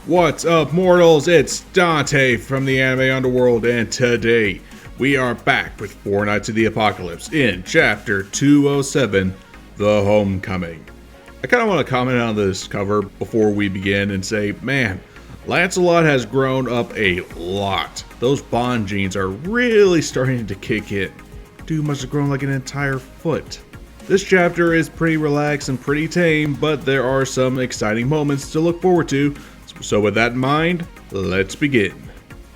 What's up, mortals? It's Dante from the anime Underworld, and today we are back with Four Knights of the Apocalypse in Chapter 207, The Homecoming. I kind of want to comment on this cover before we begin and say, man, Lancelot has grown up a lot. Those Bond genes are really starting to kick in. Dude must have grown like an entire foot. This chapter is pretty relaxed and pretty tame, but there are some exciting moments to look forward to. So with that in mind, let's begin.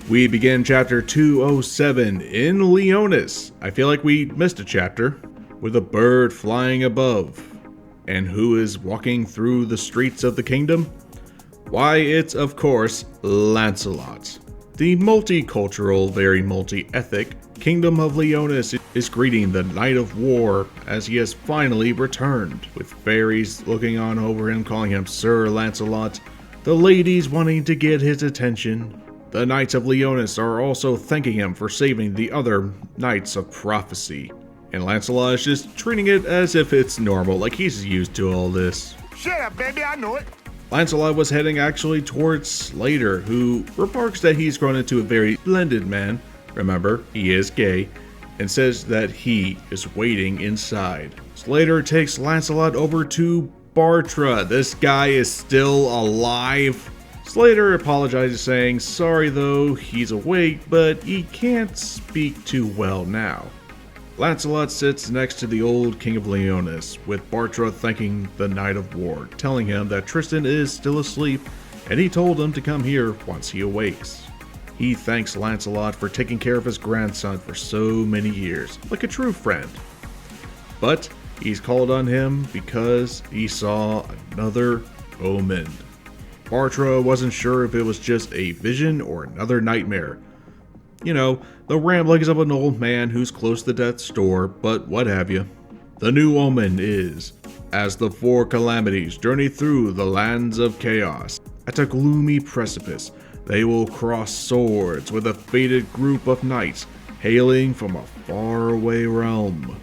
We begin chapter 207 in Leonis. I feel like we missed a chapter, with a bird flying above. And who is walking through the streets of the kingdom? Why, it's of course Lancelot. The multicultural, very multi-ethnic Kingdom of Leonis is greeting the Night of War as he has finally returned, with fairies looking on over him calling him Sir Lancelot, the ladies wanting to get his attention. The Knights of Leonis are also thanking him for saving the other Knights of Prophecy, and Lancelot is just treating it as if it's normal, like he's used to all this. Shut up, baby, I know it. Lancelot was heading actually towards Slater, who remarks that he's grown into a very splendid man. Remember, he is gay, and says that he is waiting inside. Slater takes Lancelot over to Bartra. This guy is still alive. Slater apologizes, saying sorry though, he's awake, but he can't speak too well now. Lancelot sits next to the old King of Leonis, with Bartra thanking the Night of War, telling him that Tristan is still asleep, and he told him to come here once he awakes. He thanks Lancelot for taking care of his grandson for so many years, like a true friend. But he's called on him because he saw another omen. Bartra wasn't sure if it was just a vision or another nightmare. You know, the ramblings of an old man who's close to death's door, but what have you. The new omen is, as the four calamities journey through the lands of chaos, at a gloomy precipice, they will cross swords with a fated group of knights hailing from a faraway realm.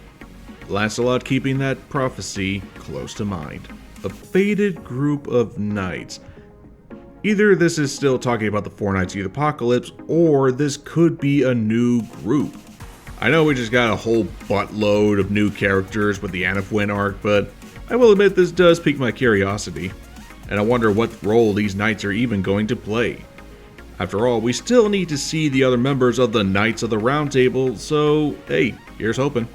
Lancelot keeping that prophecy close to mind. A fated group of knights. Either this is still talking about the Four Knights of the Apocalypse, or this could be a new group. I know we just got a whole buttload of new characters with the Anafwin arc, but I will admit this does pique my curiosity, and I wonder what role these knights are even going to play. After all, we still need to see the other members of the Knights of the Round Table, so hey, here's hoping.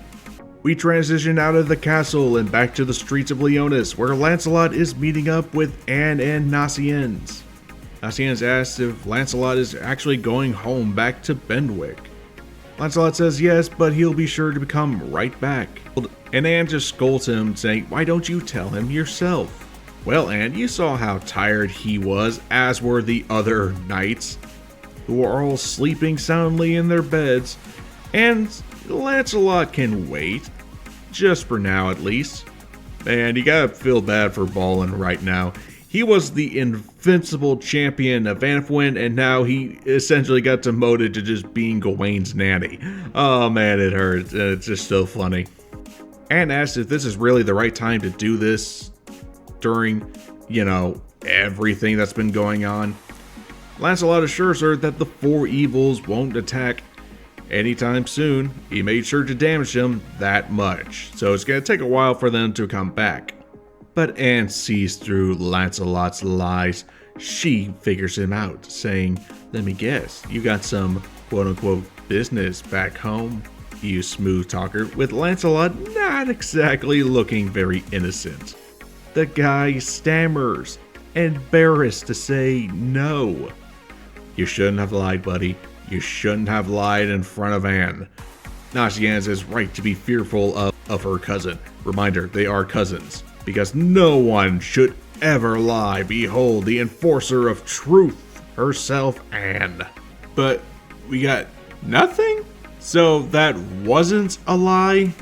We transition out of the castle and back to the streets of Leonis, where Lancelot is meeting up with Anne and 𝐬𝐮𝐬𝐿. 𝐬𝐮𝐬𝐿 asks if Lancelot is actually going home back to Bendwick. Lancelot says yes, but he'll be sure to come right back. And Anne just scolds him, saying, why don't you tell him yourself? Well, Anne, you saw how tired he was, as were the other knights, who were all sleeping soundly in their beds, and Lancelot can wait, just for now at least. Man, you gotta feel bad for Balin right now. He was the invincible champion of Anafwin, and now he essentially got demoted to just being Gawain's nanny. Oh man, it hurts, and it's just so funny. Anne asks if this is really the right time to do this during, you know, everything that's been going on. Lancelot assures her that the four evils won't attack anytime soon. He made sure to damage them that much, so it's gonna take a while for them to come back. But Anne sees through Lancelot's lies. She figures him out, saying, let me guess, you got some quote-unquote business back home, you smooth talker, with Lancelot not exactly looking very innocent. The guy stammers, embarrassed to say no. You shouldn't have lied, buddy. You shouldn't have lied in front of Anne. 𝐬𝐮𝐬𝐿 is right to be fearful of her cousin. Reminder, they are cousins. Because no one should ever lie. Behold, the enforcer of truth, herself, Anne. But we got nothing? So that wasn't a lie?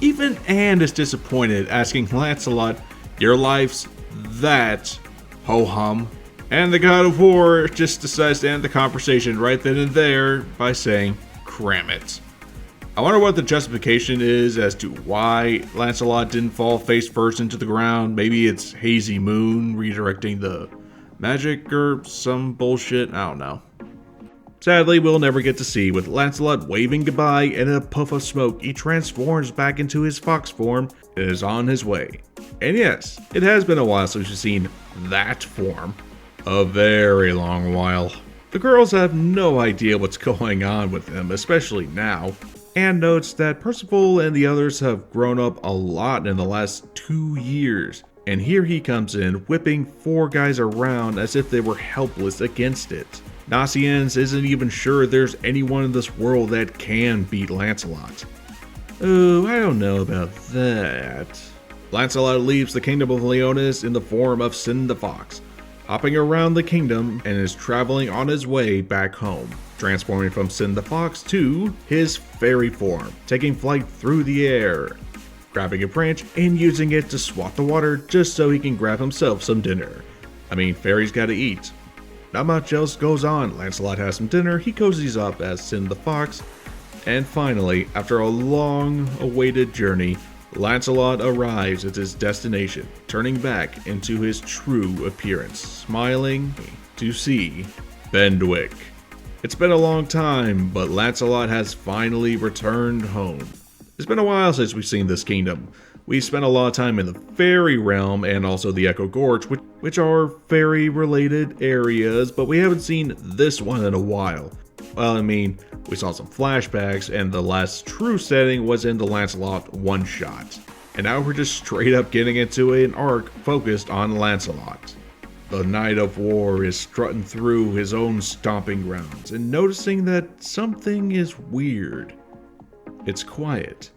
Even Anne is disappointed, asking Lancelot, your life's that ho-hum. And the God of War just decides to end the conversation right then and there by saying, cram it. I wonder what the justification is as to why Lancelot didn't fall face first into the ground. Maybe it's Hazy Moon redirecting the magic or some bullshit, I don't know. Sadly, we'll never get to see. With Lancelot waving goodbye and in a puff of smoke, he transforms back into his fox form and is on his way. And yes, it has been a while since we've seen that form. A very long while. The girls have no idea what's going on with him, especially now. Anne notes that Percival and the others have grown up a lot in the last 2 years. And here he comes in, whipping 4 guys around as if they were helpless against it. 𝐼𝐶𝐬𝐿 isn't even sure there's anyone in this world that can beat Lancelot. Oh, I don't know about that. Lancelot leaves the kingdom of Leonis in the form of Sin the Fox, hopping around the kingdom and is traveling on his way back home, transforming from Sin the Fox to his fairy form, taking flight through the air, grabbing a branch and using it to swat the water just so he can grab himself some dinner. I mean, fairies gotta eat. Not much else goes on. Lancelot has some dinner, he cozies up as Sin the Fox, and finally, after a long-awaited journey, Lancelot arrives at his destination, turning back into his true appearance, smiling to see Bendwick. It's been a long time, but Lancelot has finally returned home. It's been a while since we've seen this kingdom. We spent a lot of time in the fairy realm and also the Echo Gorge, which are fairy-related areas, but we haven't seen this one in a while. Well, I mean, we saw some flashbacks, and the last true setting was in the Lancelot one-shot. And now we're just straight up getting into an arc focused on Lancelot. The Knight of War is strutting through his own stomping grounds and noticing that something is weird. It's quiet.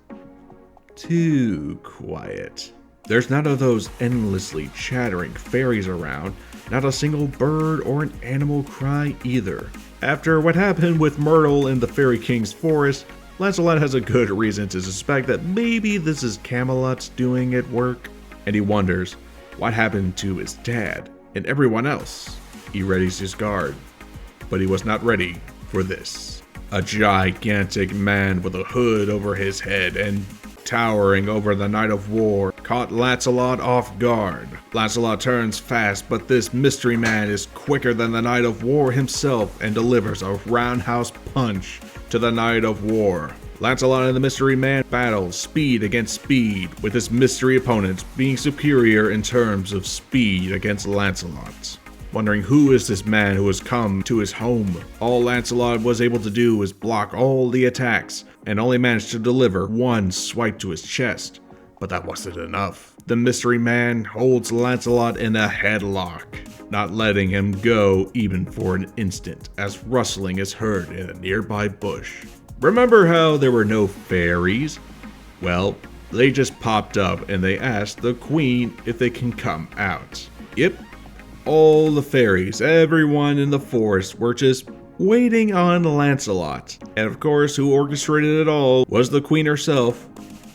Too quiet. There's none of those endlessly chattering fairies around, not a single bird or an animal cry either. After what happened with Myrtle in the Fairy King's forest, Lancelot has a good reason to suspect that maybe this is Camelot's doing at work, and he wonders what happened to his dad and everyone else. He readies his guard, but he was not ready for this. A gigantic man with a hood over his head and towering over the Knight of War caught Lancelot off guard. Lancelot turns fast, but this mystery man is quicker than the Knight of War himself and delivers a roundhouse punch to the Knight of War. Lancelot and the mystery man battle speed against speed, with his mystery opponents being superior in terms of speed against Lancelot. Wondering who is this man who has come to his home. All Lancelot was able to do was block all the attacks and only managed to deliver one swipe to his chest. But that wasn't enough. The mystery man holds Lancelot in a headlock, not letting him go even for an instant as rustling is heard in a nearby bush. Remember how there were no fairies? Well, they just popped up and they asked the queen if they can come out. Yep. All the fairies, everyone in the forest were just waiting on Lancelot. And of course, who orchestrated it all was the queen herself,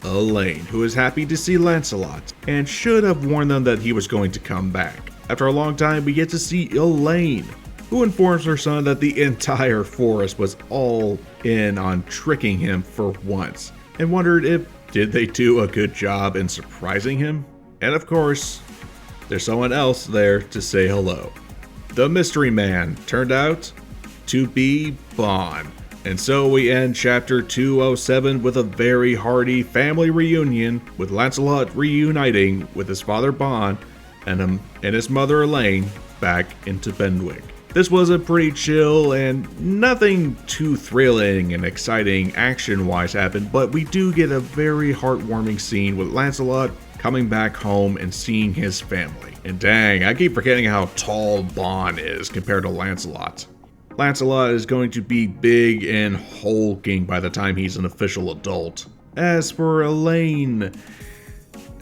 Elaine, who is happy to see Lancelot and should have warned them that he was going to come back. After a long time, we get to see Elaine, who informs her son that the entire forest was all in on tricking him for once, and wondered did they do a good job in surprising him? And of course, there's someone else there to say hello. The mystery man turned out to be Bon. And so we end chapter 207 with a very hearty family reunion, with Lancelot reuniting with his father Bon and his mother Elaine back into Bendwick. This was a pretty chill and nothing too thrilling and exciting action-wise happened, but we do get a very heartwarming scene with Lancelot coming back home and seeing his family. And dang, I keep forgetting how tall Bon is compared to Lancelot. Lancelot is going to be big and hulking by the time he's an official adult. As for Elaine,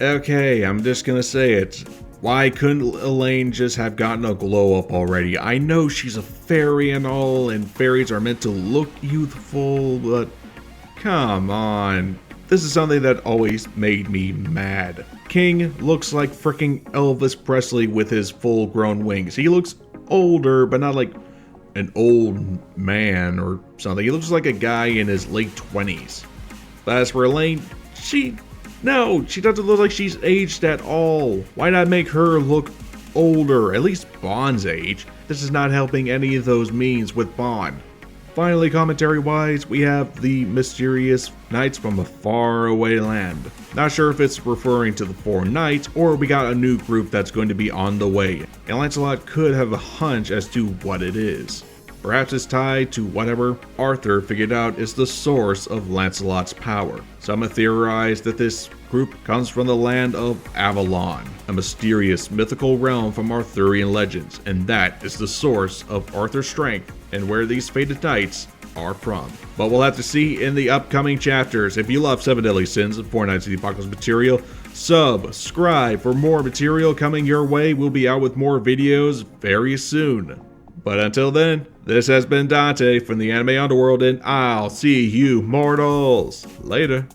okay, I'm just gonna say it. Why couldn't Elaine just have gotten a glow up already? I know she's a fairy and all, and fairies are meant to look youthful, but come on. This is something that always made me mad. King looks like freaking Elvis Presley with his full-grown wings. He looks older, but not like an old man or something. He looks like a guy in his late 20s. But as for Elaine, she doesn't look like she's aged at all. Why not make her look older, at least Bond's age. This is not helping any of those means with Bond. Finally, commentary-wise, we have the mysterious knights from a faraway land. Not sure if it's referring to the four knights, or we got a new group that's going to be on the way, and Lancelot could have a hunch as to what it is. Perhaps it's tied to whatever Arthur figured out is the source of Lancelot's power. Some have theorized that this group comes from the land of Avalon, a mysterious mythical realm from Arthurian legends, and that is the source of Arthur's strength and where these fated knights are from. But we'll have to see in the upcoming chapters. If you love 7 Deadly Sins and 4 Knights of the Apocalypse material, subscribe for more material coming your way. We'll be out with more videos very soon. But until then, this has been Dante from the Anime Underworld, and I'll see you mortals later.